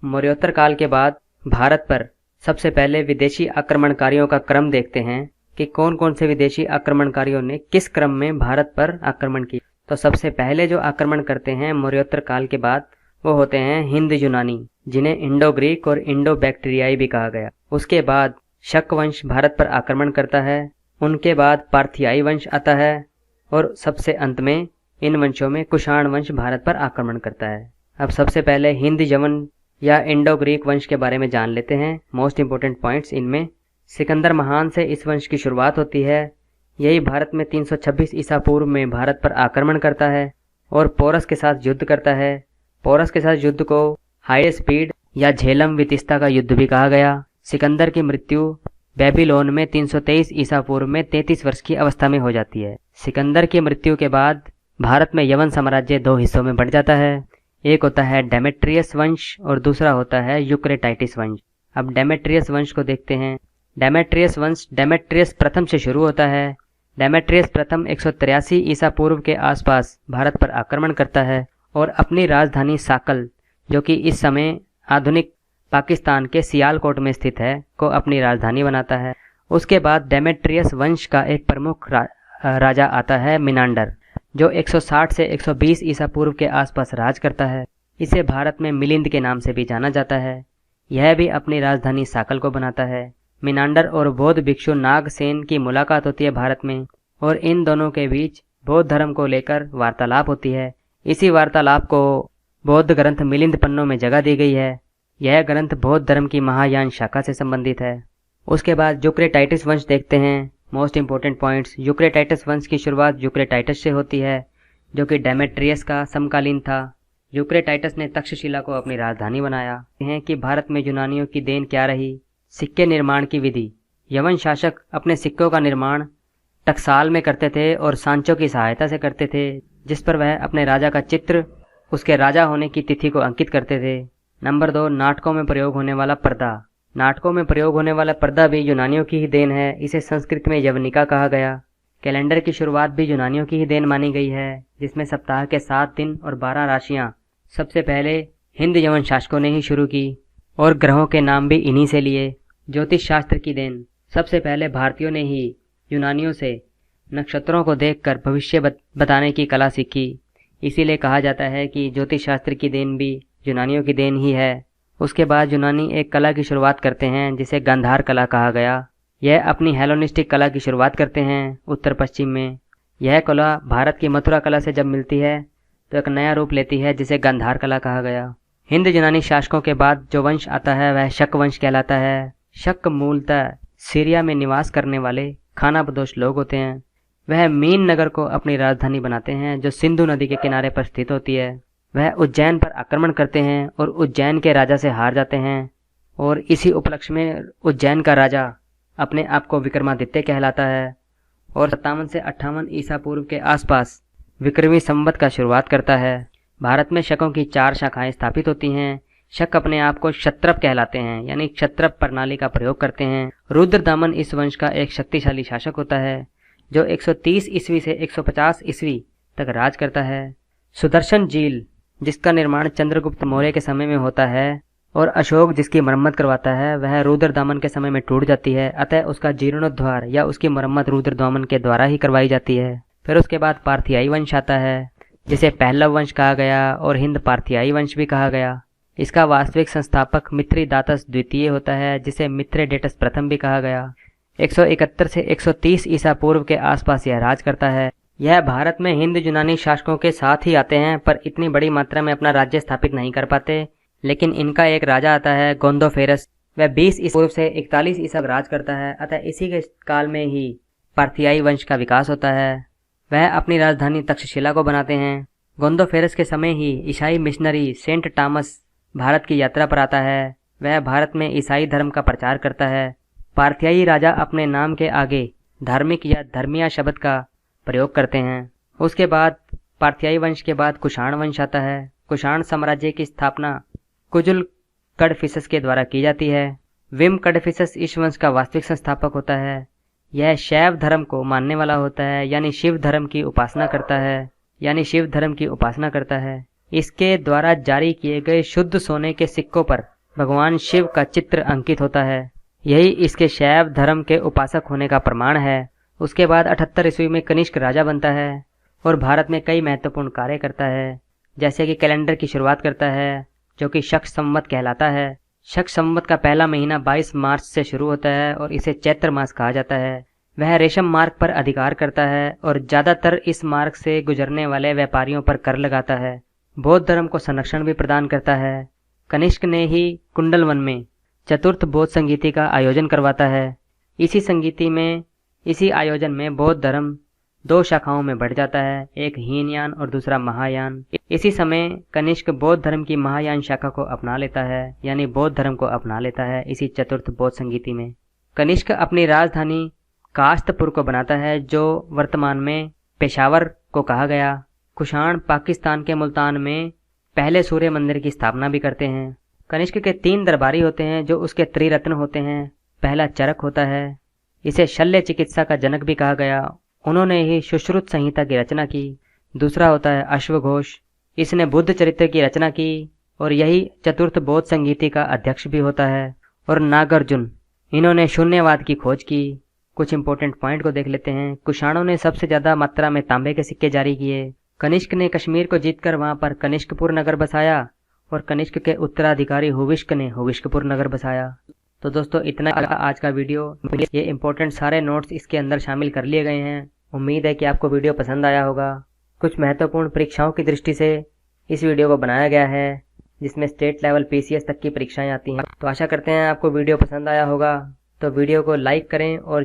मौर्योत्तर काल के बाद भारत पर सबसे पहले विदेशी आक्रमणकारियों का क्रम देखते हैं कि कौन कौन से विदेशी आक्रमणकारियों ने किस क्रम में भारत पर आक्रमण किया। तो सबसे पहले जो आक्रमण करते हैं मौर्योत्तर काल के बाद वो होते हैं हिंद यूनानी, जिन्हें इंडो ग्रीक और इंडो बैक्टीरियाई भी कहा गया। उसके बाद शक वंश भारत पर आक्रमण करता है। उनके बाद पार्थियाई वंश आता है और सबसे अंत में इन वंशों में कुषाण वंश भारत पर आक्रमण करता है। अब सबसे पहले हिंद यवन या इंडो ग्रीक वंश के बारे में जान लेते हैं। मोस्ट इंपोर्टेंट पॉइंट्स इनमें सिकंदर महान से इस वंश की शुरुआत होती है। यही भारत में 326 ईसा पूर्व में भारत पर आक्रमण करता है और पोरस के साथ युद्ध करता है। पोरस के साथ युद्ध को हाई स्पीड या झेलम वितिस्ता का युद्ध भी कहा गया। सिकंदर की मृत्यु बेबीलोन में 323 ईसा पूर्व में 33 वर्ष की अवस्था में हो जाती है। सिकंदर की मृत्यु के बाद भारत में यवन साम्राज्य दो हिस्सों में बढ़ जाता है। एक होता है डेमेट्रियस वंश और दूसरा होता है यूक्रेटाइटिस वंश। अब डेमेट्रियस वंश को देखते हैं। डेमेट्रियस वंश डेमेट्रियस प्रथम से शुरू होता है। डेमेट्रियस प्रथम 183 ईसा पूर्व के आसपास भारत पर आक्रमण करता है और अपनी राजधानी साकल, जो कि इस समय आधुनिक पाकिस्तान के सियालकोट में स्थित है, को अपनी राजधानी बनाता है। उसके बाद डेमेट्रियस वंश का एक प्रमुख राजा आता है मिनांडर, जो 160 से 120 ईसा पूर्व के आसपास राज करता है। इसे भारत में मिलिंद के नाम से भी जाना जाता है। यह भी अपनी राजधानी साकल को बनाता है। मिनांडर और बौद्ध भिक्षु नागसेन की मुलाकात होती है भारत में और इन दोनों के बीच बौद्ध धर्म को लेकर वार्तालाप होती है। इसी वार्तालाप को बौद्ध ग्रंथ मिलिंद पन्नों में जगह दी गई है। यह ग्रंथ बौद्ध धर्म की महायान शाखा से संबंधित है। उसके बाद यूक्रेटाइटिस वंश देखते हैं। Most important points. यूक्रेटाइटिस वंश की शुरुआत यूक्रेटाइटस से होती है, जो कि डेमेट्रियस का समकालीन था। यूक्रेटाइटस ने तक्षशिला को अपनी राजधानी बनाया। है कि भारत में यूनानियों की देन क्या रही। सिक्के निर्माण की विधि। यवन शासक अपने सिक्कों का निर्माण टकसाल में करते थे और सांचों की सहायता से करते थे, जिस पर वह अपने राजा का चित्र उसके राजा होने की तिथि को अंकित करते थे। नंबर 2, नाटकों में प्रयोग होने वाला पर्दा। नाटकों में प्रयोग होने वाला पर्दा भी यूनानियों की ही देन है। इसे संस्कृत में यवनिका कहा गया। कैलेंडर की शुरुआत भी यूनानियों की ही देन मानी गई है, जिसमें सप्ताह के 7 दिन और 12 राशियां सबसे पहले हिंद यवन शासकों ने ही शुरू की और ग्रहों के नाम भी इन्हीं से लिए। ज्योतिष शास्त्र की देन सबसे पहले भारतीयों ने ही यूनानियों से नक्षत्रों को देखकर भविष्य बताने की कला सीखी। इसीलिए कहा जाता है कि ज्योतिष शास्त्र की देन भी यूनानियों की देन ही है। उसके बाद यूनानी एक कला की शुरुआत करते हैं जिसे गांधार कला कहा गया। यह अपनी हेलोनिस्टिक कला की शुरुआत करते हैं उत्तर पश्चिम में। यह कला भारत की मथुरा कला से जब मिलती है तो एक नया रूप लेती है, जिसे गांधार कला कहा गया। हिंद यूनानी शासकों के बाद जो वंश आता है वह शक वंश कहलाता है। शक मूलतः सीरिया में निवास करने वाले खानाबदोश लोग होते हैं। वह मीन नगर को अपनी राजधानी बनाते हैं, जो सिंधु नदी के किनारे पर स्थित होती है। वह उज्जैन पर आक्रमण करते हैं और उज्जैन के राजा से हार जाते हैं और इसी उपलक्ष्य में उज्जैन का राजा अपने आप को विक्रमादित्य कहलाता है और 57 से 58 ईसा पूर्व के आसपास विक्रमी संवत का शुरुआत करता है। भारत में शकों की 4 शाखाएं स्थापित होती हैं। शक अपने आप को क्षत्रप कहलाते हैं, यानी क्षत्रप प्रणाली का प्रयोग करते हैं। रुद्रदामन इस वंश का एक शक्तिशाली शासक होता है, जो 130 ईस्वी से 150 ईस्वी तक राज करता है। सुदर्शन झील, जिसका निर्माण चंद्रगुप्त मौर्य के समय में होता है और अशोक जिसकी मरम्मत करवाता है, वह रुद्रदामन के समय में टूट जाती है। अतः उसका जीर्णोद्धार या उसकी मरम्मत रुद्रदामन के द्वारा ही करवाई जाती है। फिर उसके बाद पार्थियाई वंश आता है, जिसे पहलव वंश कहा गया और हिंद पार्थियाई वंश भी कहा गया। इसका वास्तविक संस्थापक मिथ्रिदातस द्वितीय होता है, जिसे मिथ्रेडेटस प्रथम भी कहा गया। 171 से 130 ईसा पूर्व के आसपास यह राज करता है। यह भारत में हिंद यूनानी शासकों के साथ ही आते हैं, पर इतनी बड़ी मात्रा में अपना राज्य स्थापित नहीं कर पाते। लेकिन इनका एक राजा आता है गोंदोफेरस। वह 20 ईसा पूर्व से 41 ईसा राज करता है। अतः इसी के काल में ही पार्थियाई वंश का विकास होता है। वह अपनी राजधानी तक्षशिला को बनाते हैं। गोंदोफेरस के समय ही ईसाई मिशनरी सेंट टॉमस भारत की यात्रा पर आता है। वह भारत में ईसाई धर्म का प्रचार करता है। पार्थियाई राजा अपने नाम के आगे धार्मिक या धर्मिया शब्द का प्रयोग करते हैं। उसके बाद पार्थियाई वंश के बाद कुषाण वंश आता है। कुषाण साम्राज्य की स्थापना कुजुल कडफिसस के द्वारा की जाती है। विम कडफिसस इस वंश का वास्तविक संस्थापक होता है। यह शैव धर्म को मानने वाला होता है, यानी शिव धर्म की उपासना करता है। इसके द्वारा जारी किए गए शुद्ध सोने के सिक्कों पर भगवान शिव का चित्र अंकित होता है। यही इसके शैव धर्म के उपासक होने का प्रमाण है। उसके बाद 78 ईस्वी में कनिष्क राजा बनता है और भारत में कई महत्वपूर्ण कार्य करता है, जैसे कि कैलेंडर की शुरुआत करता है जो कि शक संवत कहलाता है। शक संवत का पहला महीना 22 मार्च से शुरू होता है और इसे चैत्र मास कहा जाता है। वह रेशम मार्ग पर अधिकार करता है और ज्यादातर इस मार्ग से गुजरने वाले व्यापारियों पर कर लगाता है। बौद्ध धर्म को संरक्षण भी प्रदान करता है। कनिष्क ने ही कुंडलवन में चतुर्थ बौद्ध संगीति का आयोजन करवाता है। इसी आयोजन में बौद्ध धर्म 2 शाखाओं में बढ़ जाता है, एक हीनयान और दूसरा महायान। इसी समय कनिष्क बौद्ध धर्म की महायान शाखा को अपना लेता है, यानी बौद्ध धर्म को अपना लेता है इसी चतुर्थ बौद्ध संगीति में। कनिष्क अपनी राजधानी काश्तपुर को बनाता है, जो वर्तमान में पेशावर को कहा गया। कुषाण पाकिस्तान के मुल्तान में पहले सूर्य मंदिर की स्थापना भी करते हैं। कनिष्क के 3 दरबारी होते हैं जो उसके त्रिरत्न होते हैं। पहला चरक होता है, इसे शल्य चिकित्सा का जनक भी कहा गया, उन्होंने ही सुश्रुत संहिता की रचना की। दूसरा होता है अश्वघोष, इसने बुद्ध चरित्र की रचना की और यही चतुर्थ बौद्ध संगीति का अध्यक्ष भी होता है। और नागार्जुन, इन्होंने शून्यवाद की खोज की। कुछ इंपॉर्टेंट पॉइंट को देख लेते हैं। कुषाणों ने सबसे ज्यादा मात्रा में तांबे के सिक्के जारी किए। कनिष्क ने कश्मीर को जीतकर वहां पर कनिष्कपुर नगर बसाया और कनिष्क के उत्तराधिकारी हुविष्क ने हुविष्कपुर नगर बसाया। तो दोस्तों इतना आज का वीडियो। ये इंपॉर्टेंट सारे नोट्स इसके अंदर शामिल कर लिए गए हैं। उम्मीद है कि आपको वीडियो पसंद आया होगा। कुछ महत्वपूर्ण परीक्षाओं की दृष्टि से इस वीडियो को बनाया गया है, जिसमें स्टेट लेवल PCS तक की परीक्षाएं आती हैं। तो आशा करते हैं आपको वीडियो पसंद आया होगा। तो वीडियो को लाइक करें और